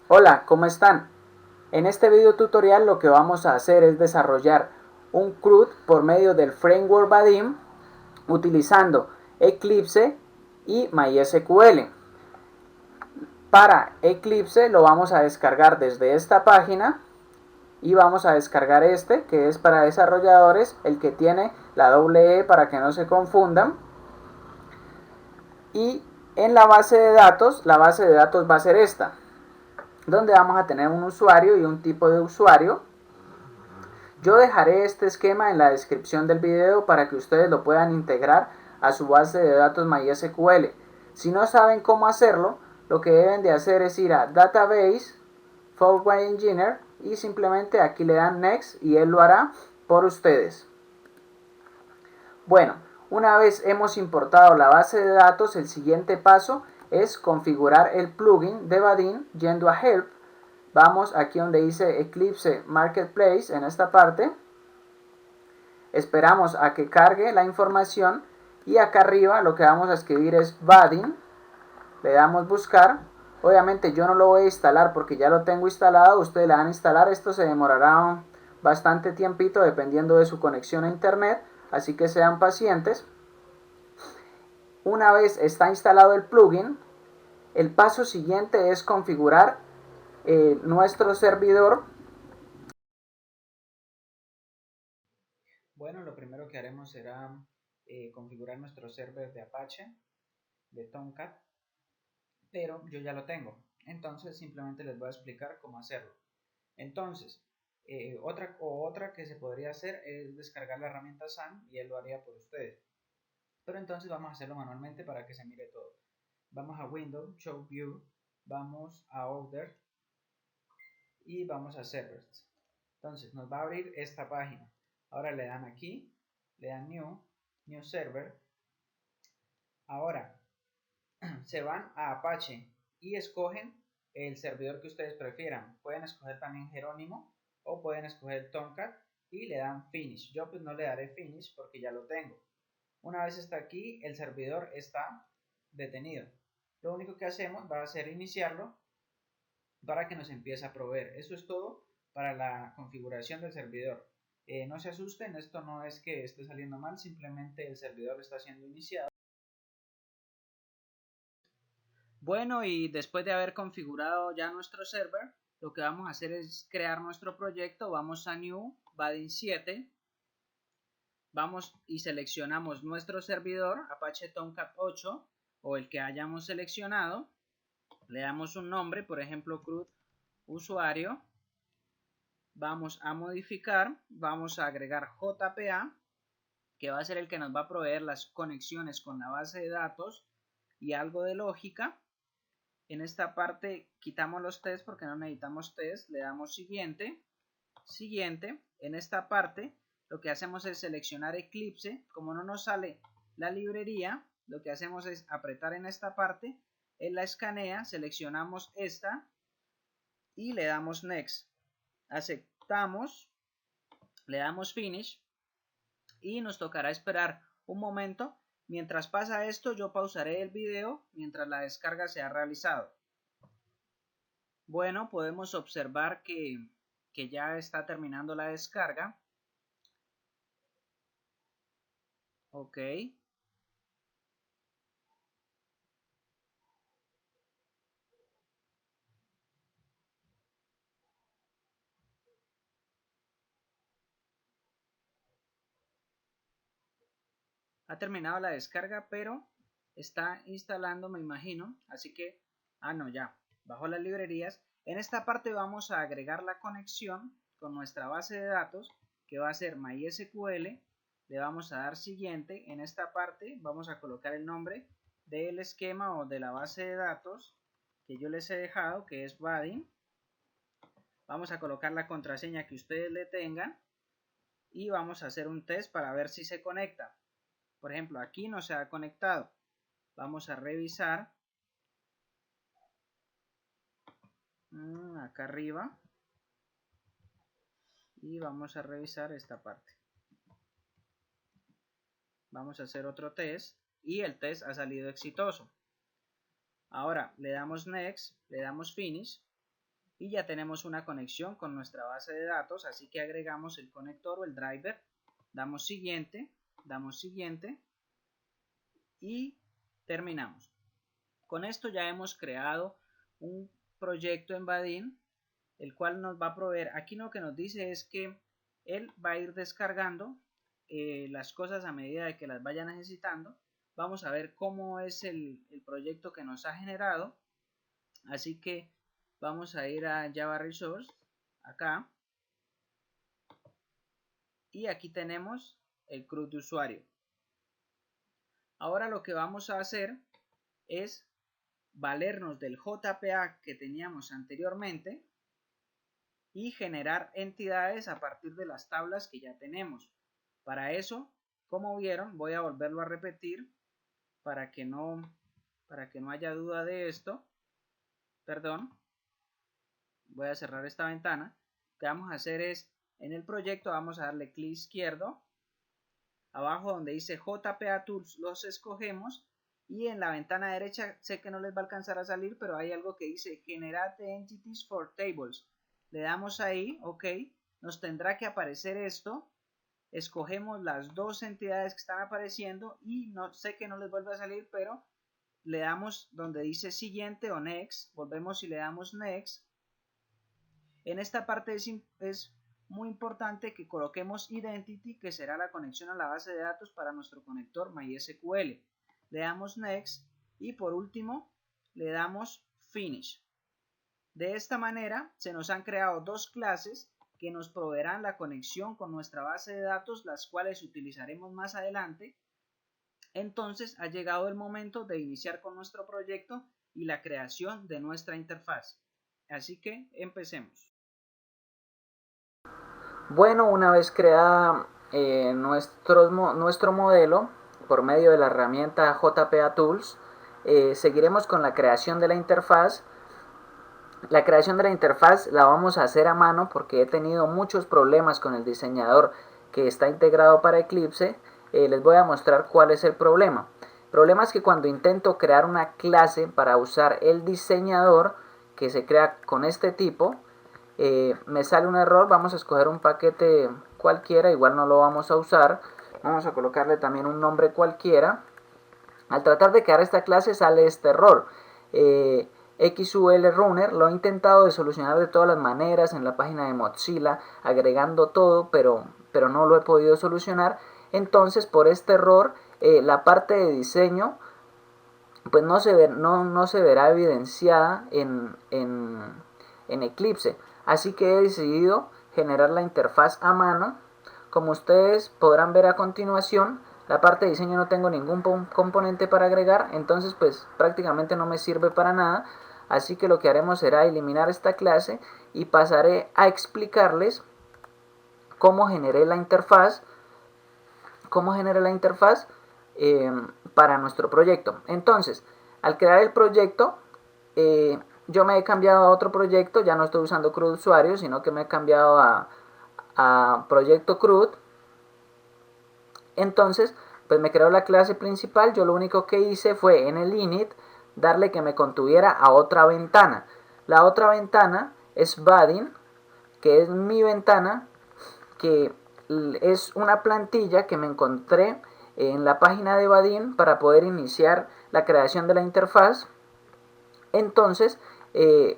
Hola, ¿cómo están? En este video tutorial lo que vamos a hacer es desarrollar un CRUD por medio del framework Vaadin utilizando Eclipse y MySQL. Para Eclipse lo vamos a descargar desde esta página y vamos a descargar este que es para desarrolladores, el que tiene la doble E para que no se confundan. Y en la base de datos va a ser esta, donde vamos a tener un usuario y un tipo de usuario. Yo dejaré este esquema en la descripción del video para que ustedes lo puedan integrar a su base de datos MySQL. Si no saben cómo hacerlo, lo que deben de hacer es ir a Database, Forward Engineer y simplemente aquí le dan Next y él lo hará por ustedes. Bueno, una vez hemos importado la base de datos, el siguiente paso es configurar el plugin de Vaadin yendo a Help. Vamos aquí donde dice Eclipse Marketplace en esta parte. Esperamos a que cargue la información y acá arriba lo que vamos a escribir es Vaadin. Le damos buscar. Obviamente yo no lo voy a instalar porque ya lo tengo instalado. Ustedes le van a instalar. Esto se demorará bastante tiempito dependiendo de su conexión a internet. Así que sean pacientes. Una vez está instalado el plugin, el paso siguiente es configurar nuestro servidor. Bueno, lo primero que haremos será configurar nuestro server de Apache, de Tomcat, pero yo ya lo tengo. Entonces simplemente les voy a explicar cómo hacerlo. Entonces, otra que se podría hacer es descargar la herramienta SAN y él lo haría por ustedes. Pero entonces vamos a hacerlo manualmente para que se mire todo. Vamos a Windows, Show View, vamos a Order y vamos a Servers. Entonces nos va a abrir esta página. Ahora le dan aquí, le dan New Server. Ahora se van a Apache y escogen el servidor que ustedes prefieran. Pueden escoger también Jerónimo o pueden escoger Tomcat y le dan Finish. Yo pues no le daré Finish porque ya lo tengo. Una vez está aquí, el servidor está detenido. Lo único que hacemos va a ser iniciarlo para que nos empiece a proveer. Eso es todo para la configuración del servidor. No se asusten, esto no es que esté saliendo mal, simplemente el servidor está siendo iniciado. Bueno, y después de haber configurado ya nuestro server, lo que vamos a hacer es crear nuestro proyecto. Vamos a New, Vaadin 7, vamos y seleccionamos nuestro servidor, Apache Tomcat 8, o el que hayamos seleccionado. Le damos un nombre, por ejemplo, CRUD usuario. Vamos a modificar, vamos a agregar JPA, que va a ser el que nos va a proveer las conexiones con la base de datos y algo de lógica. En esta parte quitamos los test porque no necesitamos test, le damos siguiente, siguiente. En esta parte lo que hacemos es seleccionar Eclipse. Como no nos sale la librería, lo que hacemos es apretar en esta parte, él la escanea, seleccionamos esta y le damos Next. Aceptamos, le damos Finish y nos tocará esperar un momento. Mientras pasa esto, yo pausaré el video mientras la descarga se ha realizado. Bueno, podemos observar que ya está terminando la descarga. Ok. Ha terminado la descarga, pero está instalando, me imagino. Así que, no, ya. Bajo las librerías. En esta parte vamos a agregar la conexión con nuestra base de datos, que va a ser MySQL. Le vamos a dar siguiente. En esta parte vamos a colocar el nombre del esquema o de la base de datos que yo les he dejado, que es Vaadin. Vamos a colocar la contraseña que ustedes le tengan y vamos a hacer un test para ver si se conecta. Por ejemplo, aquí no se ha conectado. Vamos a revisar acá arriba y vamos a revisar esta parte. Vamos a hacer otro test y el test ha salido exitoso. Ahora le damos Next, le damos Finish y ya tenemos una conexión con nuestra base de datos, así que agregamos el conector o el driver, damos siguiente y terminamos. Con esto ya hemos creado un proyecto en Vaadin, el cual nos va a proveer. Aquí lo que nos dice es que él va a ir descargando las cosas a medida de que las vaya necesitando. Vamos a ver cómo es el proyecto que nos ha generado. Así que vamos a ir a Java Resource, acá, y aquí tenemos el CRUD de usuario. Ahora lo que vamos a hacer es valernos del JPA que teníamos anteriormente y generar entidades a partir de las tablas que ya tenemos. Para eso, como vieron, voy a volverlo a repetir para que no haya duda de esto. Perdón, voy a cerrar esta ventana. Lo que vamos a hacer es, en el proyecto vamos a darle clic izquierdo, abajo donde dice JPA Tools los escogemos, y en la ventana derecha, sé que no les va a alcanzar a salir, pero hay algo que dice Generate Entities for Tables. Le damos ahí, ok, nos tendrá que aparecer esto, escogemos las dos entidades que están apareciendo y no sé que no les vuelve a salir, pero le damos donde dice siguiente o next, volvemos y le damos next. En esta parte es muy importante que coloquemos identity, que será la conexión a la base de datos para nuestro conector MySQL. Le damos next y por último le damos finish. De esta manera se nos han creado dos clases que nos proveerán la conexión con nuestra base de datos, las cuales utilizaremos más adelante. Entonces ha llegado el momento de iniciar con nuestro proyecto y la creación de nuestra interfaz. Así que empecemos. Bueno, una vez creada nuestro modelo por medio de la herramienta JPA Tools, seguiremos con la creación de la interfaz. La creación de la interfaz la vamos a hacer a mano porque he tenido muchos problemas con el diseñador que está integrado para Eclipse. Les voy a mostrar cuál es el problema. El problema es que cuando intento crear una clase para usar el diseñador que se crea con este tipo, me sale un error. Vamos a escoger un paquete cualquiera, igual no lo vamos a usar. Vamos a colocarle también un nombre cualquiera. Al tratar de crear esta clase sale este error. XUL Runner lo he intentado de solucionar de todas las maneras en la página de Mozilla, agregando todo, pero no lo he podido solucionar. Entonces, por este error, la parte de diseño pues no se verá evidenciada en Eclipse. Así que he decidido generar la interfaz a mano. Como ustedes podrán ver a continuación, la parte de diseño no tengo ningún componente para agregar, entonces pues prácticamente no me sirve para nada. Así que lo que haremos será eliminar esta clase y pasaré a explicarles cómo generé la interfaz, para nuestro proyecto. Entonces, al crear el proyecto, yo me he cambiado a otro proyecto, ya no estoy usando CRUD usuario, sino que me he cambiado a proyecto CRUD. Entonces, pues me creó la clase principal. Yo lo único que hice fue en el init darle que me contuviera a otra ventana. La otra ventana es Vaadin, que es mi ventana, que es una plantilla que me encontré en la página de Vaadin para poder iniciar la creación de la interfaz. Entonces,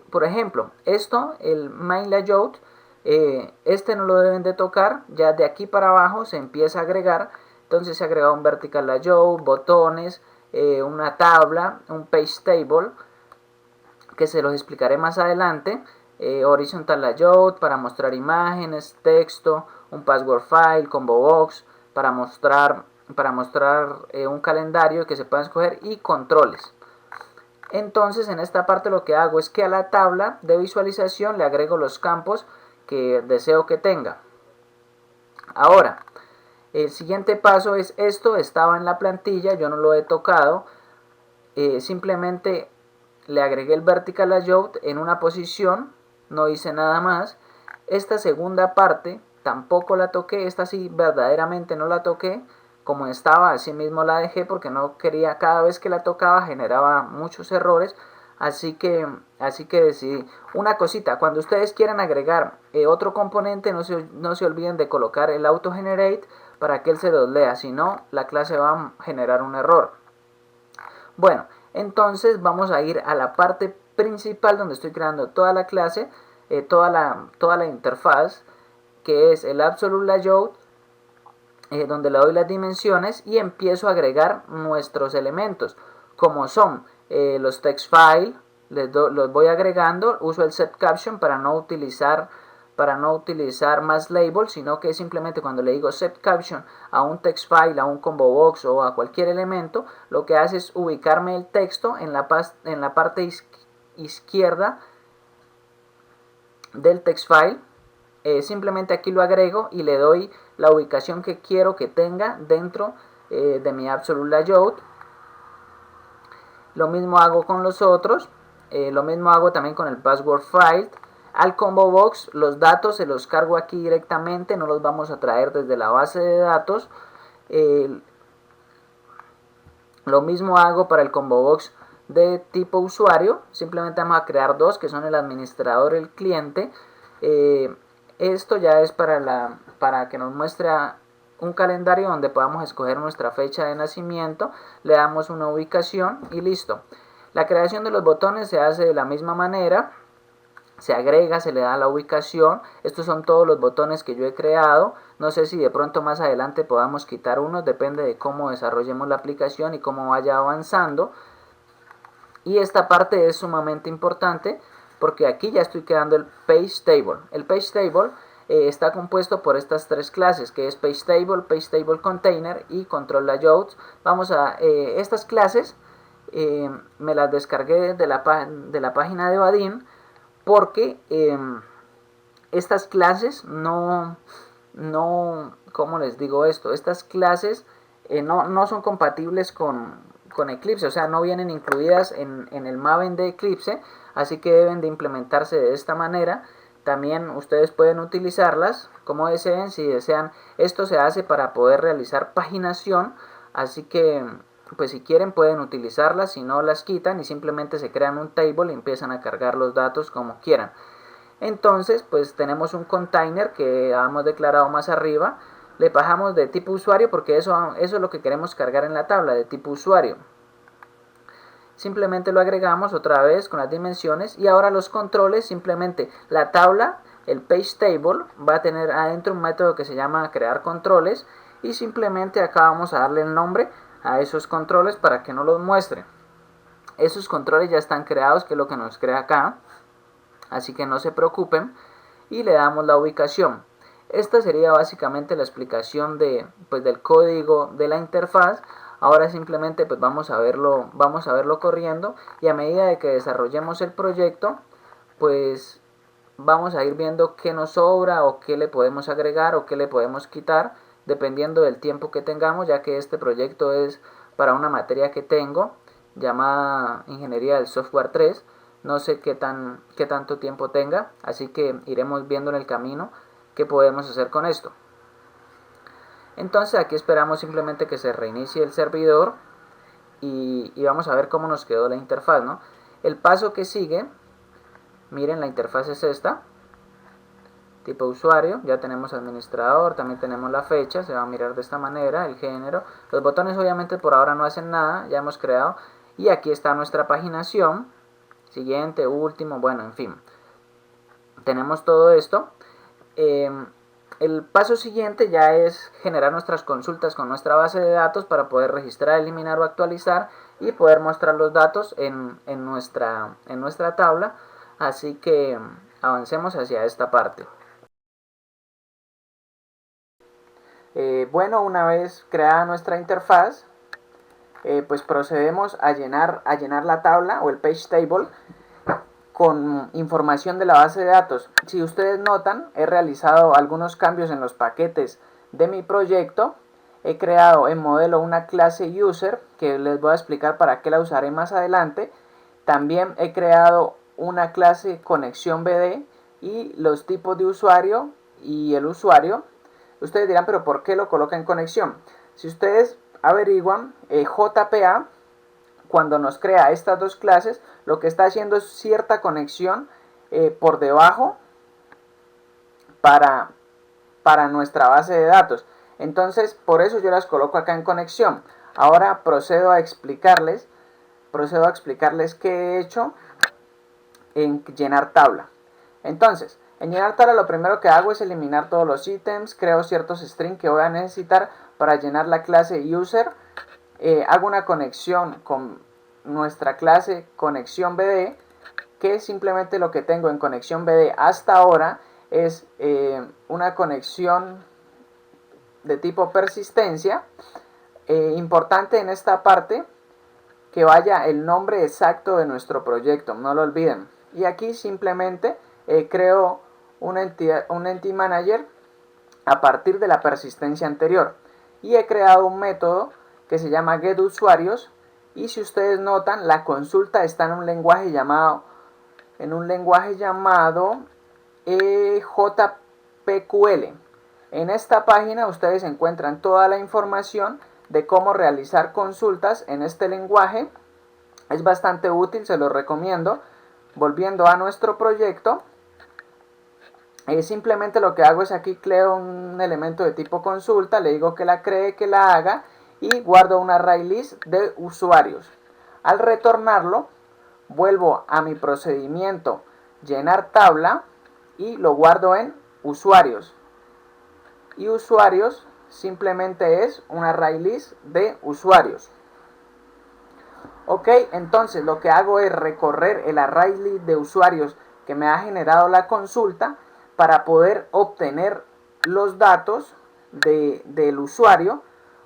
por ejemplo, esto, el main layout, este no lo deben de tocar, ya de aquí para abajo se empieza a agregar. Entonces se agrega un vertical layout, botones, una tabla, un page table, que se los explicaré más adelante, horizontal layout para mostrar imágenes, texto, un password file, combo box para mostrar un calendario que se pueda escoger y controles. Entonces en esta parte lo que hago es que a la tabla de visualización le agrego los campos que deseo que tenga. Ahora, el siguiente paso es esto, estaba en la plantilla, yo no lo he tocado, simplemente le agregué el vertical layout en una posición, no hice nada más. Esta segunda parte tampoco la toqué, esta sí verdaderamente no la toqué, como estaba así mismo la dejé porque no quería, cada vez que la tocaba generaba muchos errores, así que Así que decidí. Una cosita, cuando ustedes quieran agregar otro componente, no se olviden de colocar el AutoGenerate para que él se los lea, si no, la clase va a generar un error. Bueno, entonces vamos a ir a la parte principal donde estoy creando toda la clase, toda la interfaz, que es el Absolute Layout, donde le doy las dimensiones y empiezo a agregar nuestros elementos, como son los text file, los voy agregando, uso el set caption para no utilizar más labels, sino que simplemente cuando le digo set caption a un text file, a un combo box o a cualquier elemento, lo que hace es ubicarme el texto en la parte izquierda del text file. Simplemente aquí lo agrego y le doy la ubicación que quiero que tenga dentro de mi Absolute Layout. Lo mismo hago con los otros, lo mismo hago también con el password file. Al combo box los datos se los cargo aquí directamente, no los vamos a traer desde la base de datos. Lo mismo hago para el combo box de tipo usuario, simplemente vamos a crear dos que son el administrador y el cliente. Esto ya es para que nos muestre un calendario donde podamos escoger nuestra fecha de nacimiento, le damos una ubicación y listo. La creación de los botones se hace de la misma manera, se agrega, se le da la ubicación. Estos son todos los botones que yo he creado. No sé si de pronto más adelante podamos quitar unos, depende de cómo desarrollemos la aplicación y cómo vaya avanzando. Y esta parte es sumamente importante porque aquí ya estoy creando el Page Table. El Page Table está compuesto por estas tres clases, que es Page Table Container y Control Layouts. Vamos a estas clases me las descargué de la página de Vaadin, porque estas clases ¿cómo les digo esto? Estas clases no son compatibles con Eclipse, o sea, no vienen incluidas en el Maven de Eclipse, así que deben de implementarse de esta manera. También ustedes pueden utilizarlas como deseen, si desean. Esto se hace para poder realizar paginación, así que pues si quieren pueden utilizarlas, si no las quitan y simplemente se crean un table y empiezan a cargar los datos como quieran. Entonces pues tenemos un container que hemos declarado más arriba, le bajamos de tipo usuario porque eso es lo que queremos cargar en la tabla, de tipo usuario. Simplemente lo agregamos otra vez con las dimensiones y ahora los controles, simplemente la tabla, el page table, va a tener adentro un método que se llama crear controles y simplemente acá vamos a darle el nombre a esos controles para que no los muestre. Esos controles ya están creados, que es lo que nos crea acá, así que no se preocupen, y le damos la ubicación. Esta sería básicamente la explicación del código de la interfaz. Ahora simplemente pues vamos a verlo corriendo, y a medida de que desarrollemos el proyecto pues vamos a ir viendo qué nos sobra o qué le podemos agregar o qué le podemos quitar dependiendo del tiempo que tengamos, ya que este proyecto es para una materia que tengo llamada Ingeniería del Software 3. No sé qué tanto tiempo tenga, así que iremos viendo en el camino qué podemos hacer con esto. Entonces aquí esperamos simplemente que se reinicie el servidor y vamos a ver cómo nos quedó la interfaz, ¿no? El paso que sigue, miren, la interfaz es esta, tipo usuario, ya tenemos administrador, también tenemos la fecha, se va a mirar de esta manera, el género. Los botones obviamente por ahora no hacen nada, ya hemos creado, y aquí está nuestra paginación, siguiente, último, bueno, en fin. Tenemos todo esto. El paso siguiente ya es generar nuestras consultas con nuestra base de datos para poder registrar, eliminar o actualizar y poder mostrar los datos en nuestra tabla. Así que avancemos hacia esta parte. Bueno, una vez creada nuestra interfaz, pues procedemos a llenar la tabla o el page table con información de la base de datos. Si ustedes notan, he realizado algunos cambios en los paquetes de mi proyecto. He creado en modelo una clase user que les voy a explicar para qué la usaré más adelante. También he creado una clase conexión BD y los tipos de usuario y el usuario. Ustedes dirán, pero ¿por qué lo coloca en conexión? Si ustedes averiguan, JPA cuando nos crea estas dos clases, lo que está haciendo es cierta conexión por debajo para nuestra base de datos. Entonces, por eso yo las coloco acá en conexión. Ahora procedo a explicarles qué he hecho en llenar tabla. Entonces, en llenar tabla lo primero que hago es eliminar todos los ítems, creo ciertos strings que voy a necesitar para llenar la clase user. Hago una conexión con nuestra clase conexión BD, que simplemente lo que tengo en conexión BD hasta ahora es una conexión de tipo persistencia. Importante en esta parte que vaya el nombre exacto de nuestro proyecto, no lo olviden. Y aquí simplemente creo un entity manager a partir de la persistencia anterior, y he creado un método que se llama getUsuarios, y si ustedes notan, la consulta está en un lenguaje llamado JPQL. En esta página ustedes encuentran toda la información de cómo realizar consultas en este lenguaje. Es bastante útil, se lo recomiendo. Volviendo a nuestro proyecto, simplemente lo que hago es aquí creo un elemento de tipo consulta, le digo que la cree, que la haga, y guardo un array list de usuarios. Al retornarlo, vuelvo a mi procedimiento llenar tabla y lo guardo en usuarios. Y usuarios simplemente es un array list de usuarios. Ok, entonces lo que hago es recorrer el array list de usuarios que me ha generado la consulta para poder obtener los datos del usuario,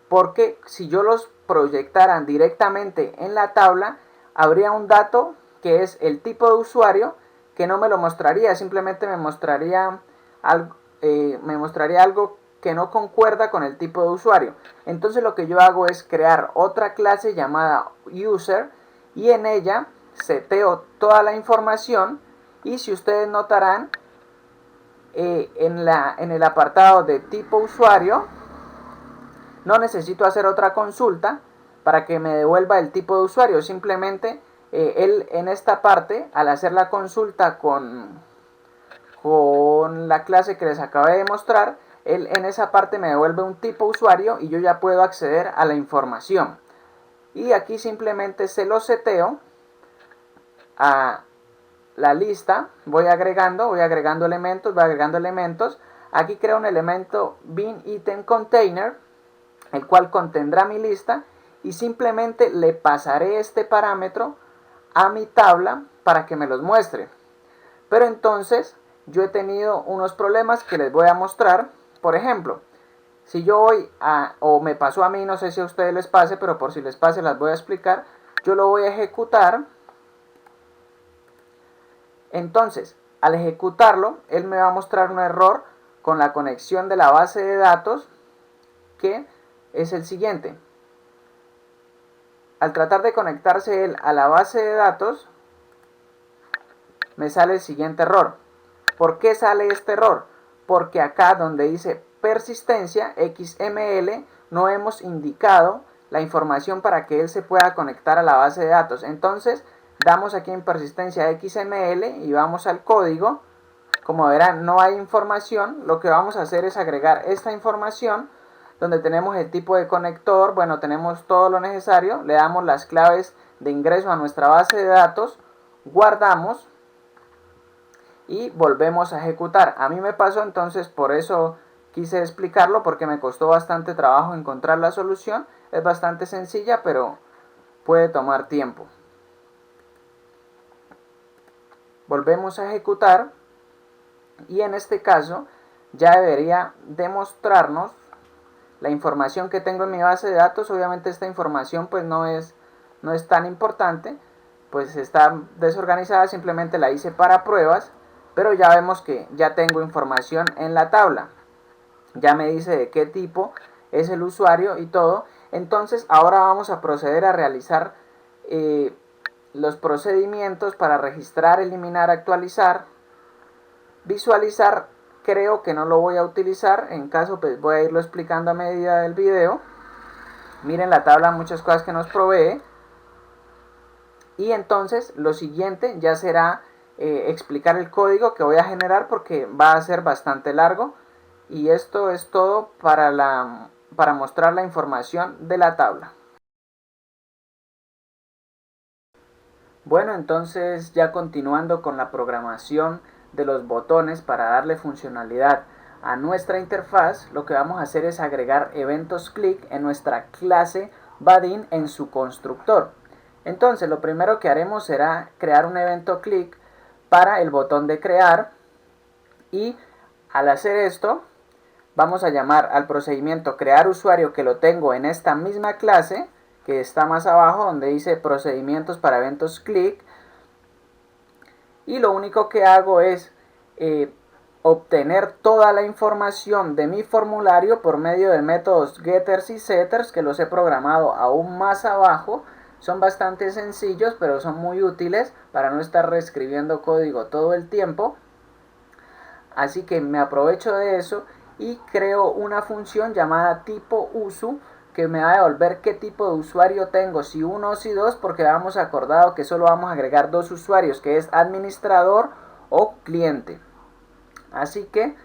porque si yo los proyectaran directamente en la tabla, habría un dato que es el tipo de usuario que no me lo mostraría, simplemente me mostraría algo que no concuerda con el tipo de usuario. Entonces lo que yo hago es crear otra clase llamada user, y en ella seteo toda la información, y si ustedes notarán, en el apartado de tipo usuario no necesito hacer otra consulta para que me devuelva el tipo de usuario. Simplemente él en esta parte, al hacer la consulta con la clase que les acabé de mostrar, él en esa parte me devuelve un tipo usuario y yo ya puedo acceder a la información. Y aquí simplemente se lo seteo a la lista, voy agregando elementos. Aquí creo un elemento bin item container, el cual contendrá mi lista, y simplemente le pasaré este parámetro a mi tabla para que me los muestre. Pero entonces yo he tenido unos problemas que les voy a mostrar. Por ejemplo, si yo voy o me pasó a mí, no sé si a ustedes les pase, pero por si les pase las voy a explicar. Yo lo voy a ejecutar. Entonces, al ejecutarlo, él me va a mostrar un error con la conexión de la base de datos, que es el siguiente. Al tratar de conectarse él a la base de datos, me sale el siguiente error. ¿Por qué sale este error? Porque acá donde dice persistencia XML no hemos indicado la información para que él se pueda conectar a la base de datos. Entonces damos aquí en persistencia XML y vamos al código. Como verán, no hay información. Lo que vamos a hacer es agregar esta información donde tenemos el tipo de conector. Bueno, tenemos todo lo necesario. Le damos las claves de ingreso a nuestra base de datos, guardamos y volvemos a ejecutar. A mí me pasó, entonces por eso quise explicarlo, porque me costó bastante trabajo encontrar la solución. Es bastante sencilla, pero puede tomar tiempo. Volvemos a ejecutar y en este caso ya debería demostrarnos la información que tengo en mi base de datos. Obviamente esta información pues no es tan importante, pues está desorganizada, simplemente la hice para pruebas. Pero ya vemos que ya tengo información en la tabla. Ya me dice de qué tipo es el usuario y todo. Entonces ahora vamos a proceder a realizar los procedimientos para registrar, eliminar, actualizar. Visualizar creo que no lo voy a utilizar. En caso pues voy a irlo explicando a medida del video. Miren la tabla, muchas cosas que nos provee. Y entonces lo siguiente ya será explicar el código que voy a generar, porque va a ser bastante largo. Y esto es todo para mostrar la información de la tabla. Bueno, entonces ya continuando con la programación de los botones para darle funcionalidad a nuestra interfaz, lo que vamos a hacer es agregar eventos click en nuestra clase Badin en su constructor. Entonces lo primero que haremos será crear un evento click para el botón de crear, y al hacer esto vamos a llamar al procedimiento crear usuario, que lo tengo en esta misma clase que está más abajo donde dice procedimientos para eventos click, y lo único que hago es obtener toda la información de mi formulario por medio de métodos getters y setters, que los he programado aún más abajo. Son bastante sencillos, pero son muy útiles para no estar reescribiendo código todo el tiempo. Así que me aprovecho de eso y creo una función llamada tipo usu, que me va a devolver qué tipo de usuario tengo, si uno o si dos, porque habíamos acordado que solo vamos a agregar dos usuarios, que es administrador o cliente. Así que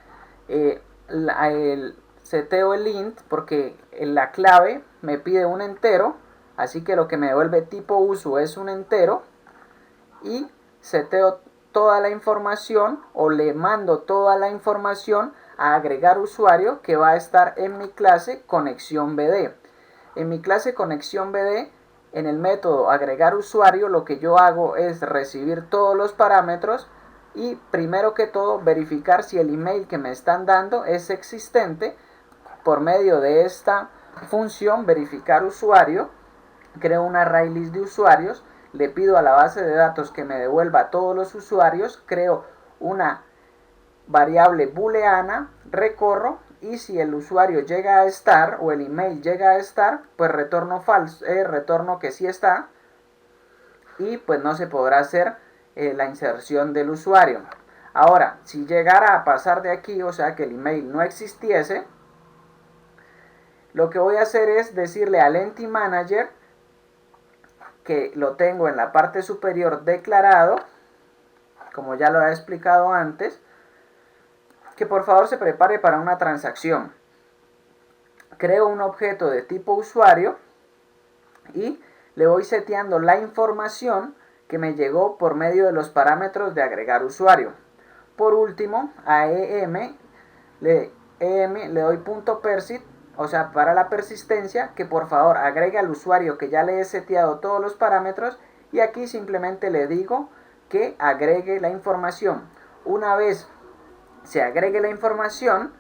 seteo el int porque la clave me pide un entero, así que lo que me devuelve tipo usu es un entero, y seteo toda la información, o le mando toda la información a agregar usuario, que va a estar en mi clase conexión BD. En mi clase conexión BD, en el método agregar usuario, lo que yo hago es recibir todos los parámetros y primero que todo verificar si el email que me están dando es existente. Por medio de esta función verificar usuario, creo un array list de usuarios, le pido a la base de datos que me devuelva todos los usuarios, creo una variable booleana, recorro, y si el usuario llega a estar o el email llega a estar, pues retorno falso, retorno que sí está, y pues no se podrá hacer la inserción del usuario. Ahora, si llegara a pasar de aquí, o sea que el email no existiese, lo que voy a hacer es decirle al Entity Manager, que lo tengo en la parte superior declarado, como ya lo he explicado antes, que por favor se prepare para una transacción. Creo un objeto de tipo usuario y le voy seteando la información que me llegó por medio de los parámetros de agregar usuario. Por último, a EM le doy .persit, o sea, para la persistencia, que por favor agregue al usuario que ya le he seteado todos los parámetros, y aquí simplemente le digo que agregue la información. Una vez se agregue la información,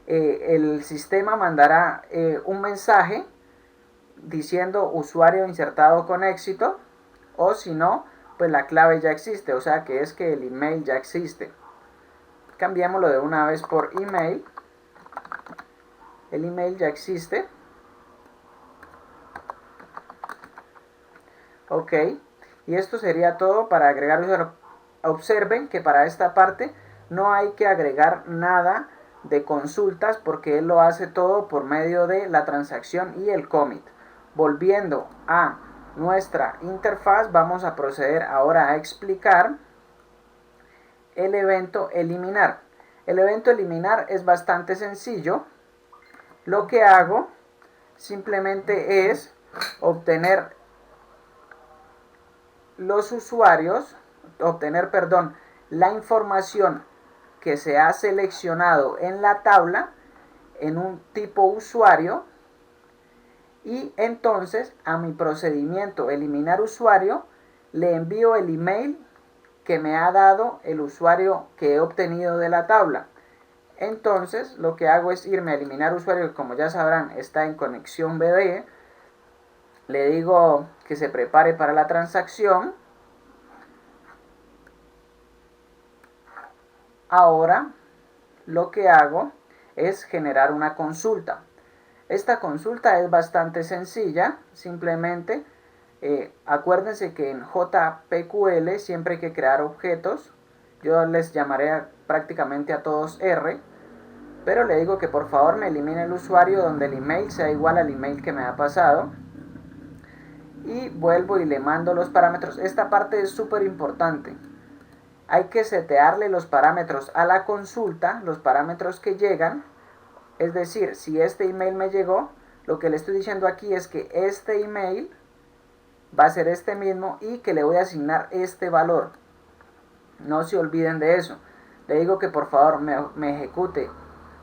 el sistema mandará un mensaje diciendo usuario insertado con éxito, o si no, pues la clave ya existe, o sea que es que el email ya existe. Cambiémoslo de una vez por email. El email ya existe. Ok. Y esto sería todo para agregar usuario. Observen que para esta parte no hay que agregar nada de consultas, porque él lo hace todo por medio de la transacción y el commit. Volviendo a nuestra interfaz, vamos a proceder ahora a explicar el evento eliminar. El evento eliminar es bastante sencillo. Lo que hago simplemente es obtener los usuarios, la información que se ha seleccionado en la tabla en un tipo usuario, y entonces a mi procedimiento eliminar usuario le envío el email que me ha dado el usuario que he obtenido de la tabla. Entonces lo que hago es irme a eliminar usuario, que como ya sabrán está en conexión BD. Le digo que se prepare para la transacción. Ahora lo que hago es generar una consulta. Esta consulta es bastante sencilla, simplemente acuérdense que en JPQL siempre hay que crear objetos. Yo les llamaré prácticamente a todos R, pero le digo que por favor me elimine el usuario donde el email sea igual al email que me ha pasado. y vuelvo y le mando los parámetros. Esta parte es súper importante. Hay que setearle los parámetros a la consulta, los parámetros que llegan. Es decir, si este email me llegó, lo que le estoy diciendo aquí es que este email va a ser este mismo y que le voy a asignar este valor. No se olviden de eso. Le digo que por favor me ejecute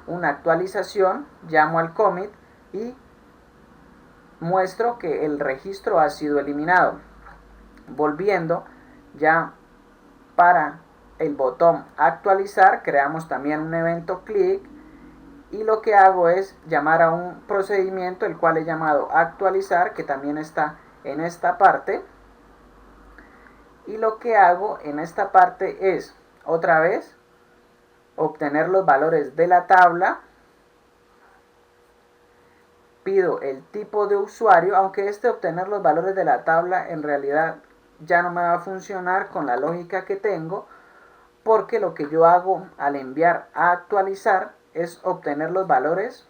una actualización, llamo al commit y muestro que el registro ha sido eliminado. Volviendo ya para el botón actualizar, creamos también un evento click y lo que hago es llamar a un procedimiento el cual he llamado actualizar, que también está en esta parte. Y lo que hago en esta parte es otra vez obtener los valores de la tabla. Pido el tipo de usuario, aunque obtener los valores de la tabla en realidad ya no me va a funcionar con la lógica que tengo, porque lo que yo hago al enviar a actualizar es obtener los valores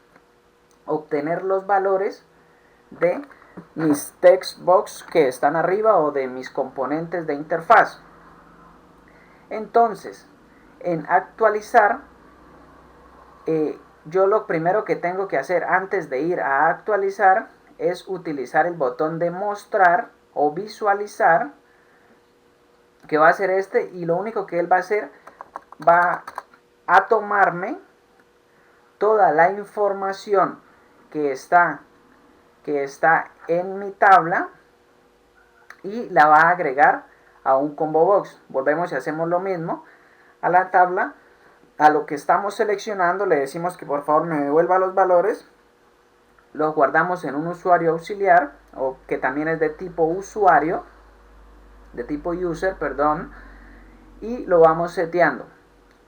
de mis text box que están arriba o de mis componentes de interfaz. Entonces, en actualizar, yo lo primero que tengo que hacer antes de ir a actualizar es utilizar el botón de mostrar o visualizar, que va a ser este, y lo único que él va a hacer va a tomarme toda la información que está en mi tabla y la va a agregar a un combo box. Volvemos y hacemos lo mismo a la tabla. A lo que estamos seleccionando le decimos que por favor me devuelva los valores, los guardamos en un usuario auxiliar, o que también es de tipo usuario, de tipo user, perdón, y lo vamos seteando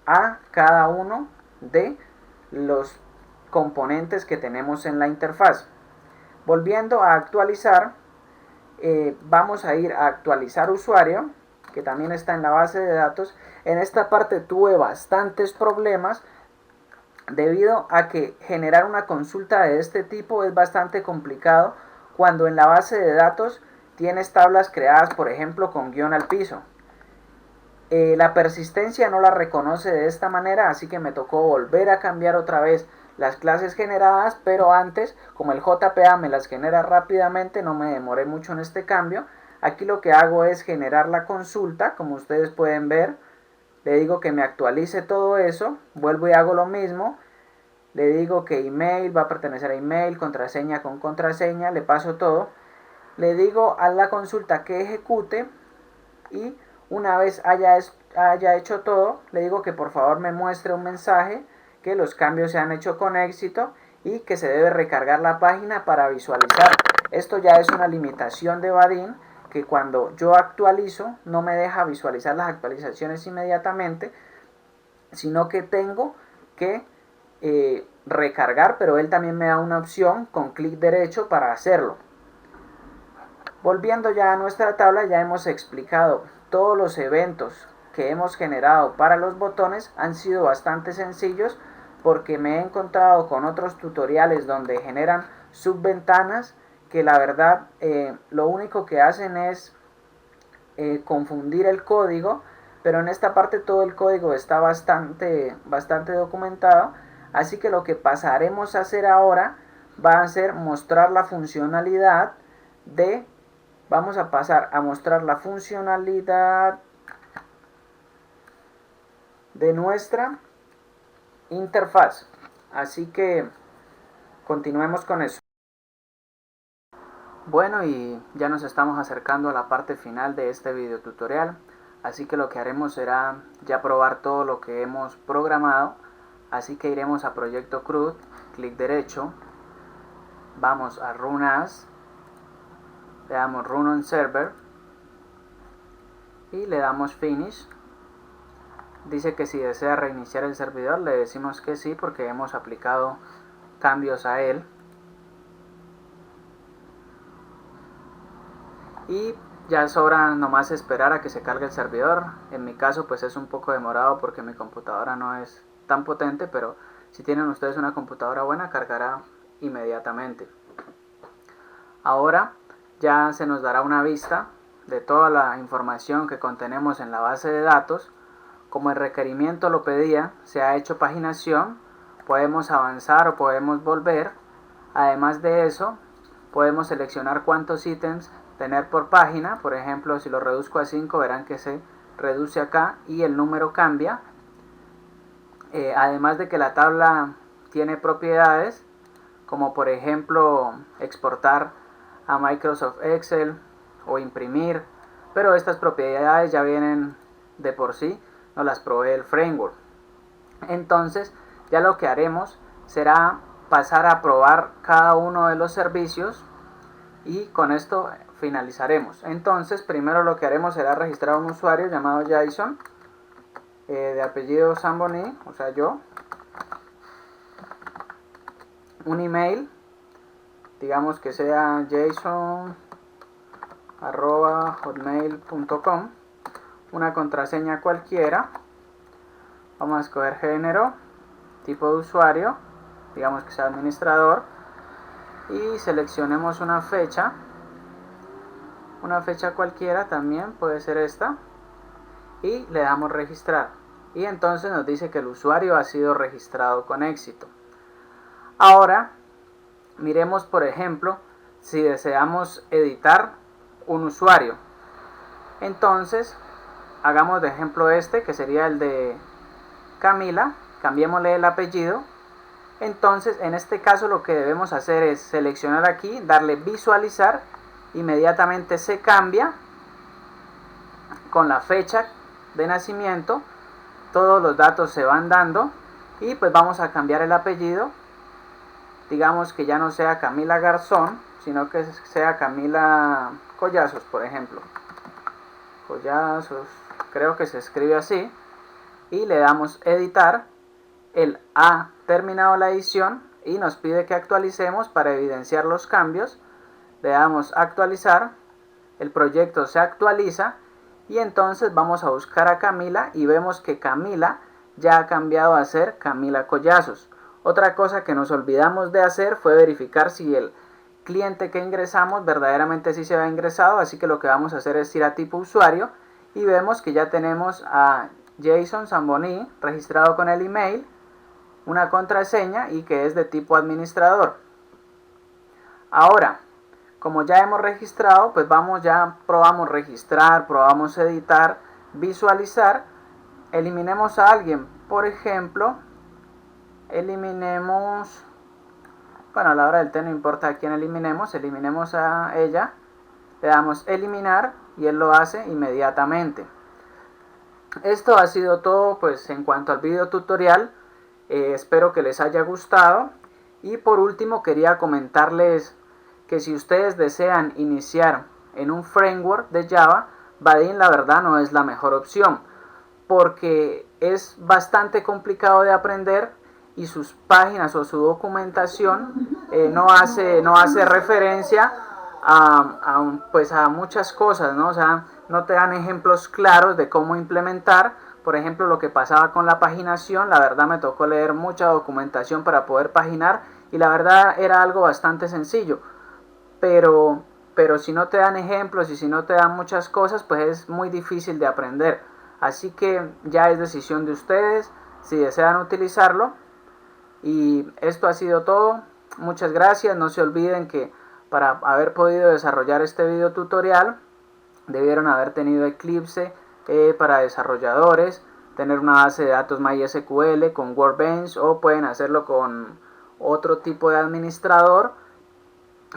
a cada uno de los componentes que tenemos en la interfaz. Volviendo a actualizar, vamos a ir a actualizar usuario, que también está en la base de datos. En esta parte tuve bastantes problemas debido a que generar una consulta de este tipo es bastante complicado cuando en la base de datos tienes tablas creadas, por ejemplo, con guión al piso. La persistencia no la reconoce de esta manera, así que me tocó volver a cambiar otra vez las clases generadas, pero antes, como el JPA me las genera rápidamente, no me demoré mucho en este cambio. Aquí lo que hago es generar la consulta, como ustedes pueden ver. Le digo que me actualice todo eso, vuelvo y hago lo mismo. Le digo que email va a pertenecer a email, contraseña con contraseña, le paso todo. Le digo a la consulta que ejecute y una vez haya hecho todo, le digo que por favor me muestre un mensaje que los cambios se han hecho con éxito y que se debe recargar la página para visualizar. Esto ya es una limitación de Vaadin, que cuando yo actualizo no me deja visualizar las actualizaciones inmediatamente, sino que tengo que recargar, pero él también me da una opción con clic derecho para hacerlo. Volviendo ya a nuestra tabla, ya hemos explicado todos los eventos que hemos generado para los botones. Han sido bastante sencillos porque me he encontrado con otros tutoriales donde generan subventanas que la verdad lo único que hacen es confundir el código, pero en esta parte todo el código está bastante documentado, así que lo que pasaremos a hacer ahora va a ser mostrar la funcionalidad de vamos a pasar a mostrar la funcionalidad de nuestra interfaz. Así que continuemos con eso. Bueno, y ya nos estamos acercando a la parte final de este video tutorial. Así que lo que haremos será ya probar todo lo que hemos programado. Así que iremos a Proyecto CRUD, clic derecho, vamos a Run As, le damos Run on Server y le damos Finish. Dice que si desea reiniciar el servidor, le decimos que sí porque hemos aplicado cambios a él. Y ya sobra nomás esperar a que se cargue el servidor. En mi caso pues es un poco demorado porque mi computadora no es tan potente, pero si tienen ustedes una computadora buena cargará inmediatamente. Ahora ya se nos dará una vista de toda la información que contenemos en la base de datos. Como el requerimiento lo pedía, se ha hecho paginación, podemos avanzar o podemos volver. Además de eso, podemos seleccionar cuántos ítems tener por página. Por ejemplo, si lo reduzco a 5, verán que se reduce acá y el número cambia. Además de que la tabla tiene propiedades, como por ejemplo exportar a Microsoft Excel o imprimir, pero estas propiedades ya vienen de por sí, nos las provee el framework. Entonces ya lo que haremos será pasar a probar cada uno de los servicios y con esto finalizaremos. Entonces primero lo que haremos será registrar un usuario llamado Jason, de apellido Zamboni, o sea yo, un email, digamos que sea jason@hotmail.com, una contraseña cualquiera, vamos a escoger género, tipo de usuario, digamos que sea administrador, y seleccionemos una fecha cualquiera, también puede ser esta, y le damos registrar, y entonces nos dice que el usuario ha sido registrado con éxito. Ahora miremos, por ejemplo, si deseamos editar un usuario. Entonces hagamos de ejemplo este, que sería el de Camila, cambiémosle el apellido. Entonces en este caso lo que debemos hacer es seleccionar aquí, darle visualizar, inmediatamente se cambia con la fecha de nacimiento, todos los datos se van dando y pues vamos a cambiar el apellido, digamos que ya no sea Camila Garzón, sino que sea Camila Collazos, por ejemplo. Collazos, creo que se escribe así, y le damos editar. Él ha terminado la edición y nos pide que actualicemos para evidenciar los cambios. Le damos actualizar, el proyecto se actualiza y entonces vamos a buscar a Camila y vemos que Camila ya ha cambiado a ser Camila Collazos. Otra cosa que nos olvidamos de hacer fue verificar si el cliente que ingresamos verdaderamente sí se ha ingresado, así que lo que vamos a hacer es ir a tipo usuario y vemos que ya tenemos a Jason Zamboni registrado con el email, una contraseña y que es de tipo administrador. Ahora, como ya hemos registrado, pues probamos registrar, probamos editar, visualizar, eliminemos a alguien, por ejemplo, eliminemos, bueno, a la hora del té no importa a quién eliminemos a ella, le damos eliminar y él lo hace inmediatamente. Esto ha sido todo pues en cuanto al video tutorial, espero que les haya gustado y por último quería comentarles que si ustedes desean iniciar en un framework de Java, Vaadin la verdad no es la mejor opción porque es bastante complicado de aprender y sus páginas o su documentación no hace referencia a muchas cosas, ¿no? O sea, no te dan ejemplos claros de cómo implementar. Por ejemplo, lo que pasaba con la paginación, la verdad me tocó leer mucha documentación para poder paginar y la verdad era algo bastante sencillo. Pero si no te dan ejemplos y si no te dan muchas cosas, pues es muy difícil de aprender. Así que ya es decisión de ustedes si desean utilizarlo. Y esto ha sido todo. Muchas gracias. No se olviden que para haber podido desarrollar este video tutorial debieron haber tenido Eclipse para desarrolladores, tener una base de datos MySQL con Workbench o pueden hacerlo con otro tipo de administrador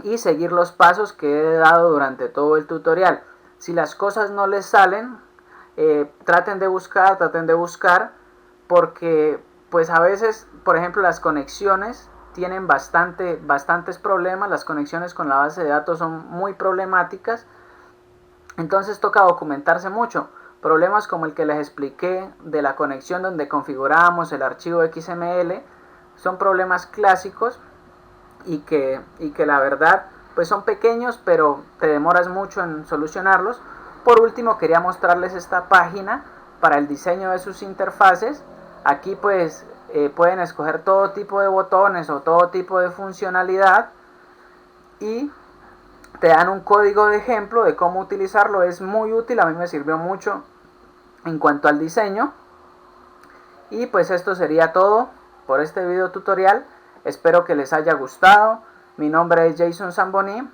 y seguir los pasos que he dado durante todo el tutorial. Si las cosas no les salen, traten de buscar porque pues a veces, por ejemplo, las conexiones tienen bastantes problemas, las conexiones con la base de datos son muy problemáticas, entonces toca documentarse mucho. Problemas como el que les expliqué de la conexión donde configurábamos el archivo XML son problemas clásicos y que la verdad pues son pequeños, pero te demoras mucho en solucionarlos. Por último, quería mostrarles esta página para el diseño de sus interfaces. Aquí pues pueden escoger todo tipo de botones o todo tipo de funcionalidad y te dan un código de ejemplo de cómo utilizarlo. Es muy útil, a mí me sirvió mucho en cuanto al diseño. Y pues esto sería todo por este video tutorial. Espero que les haya gustado. Mi nombre es Jason Zamboni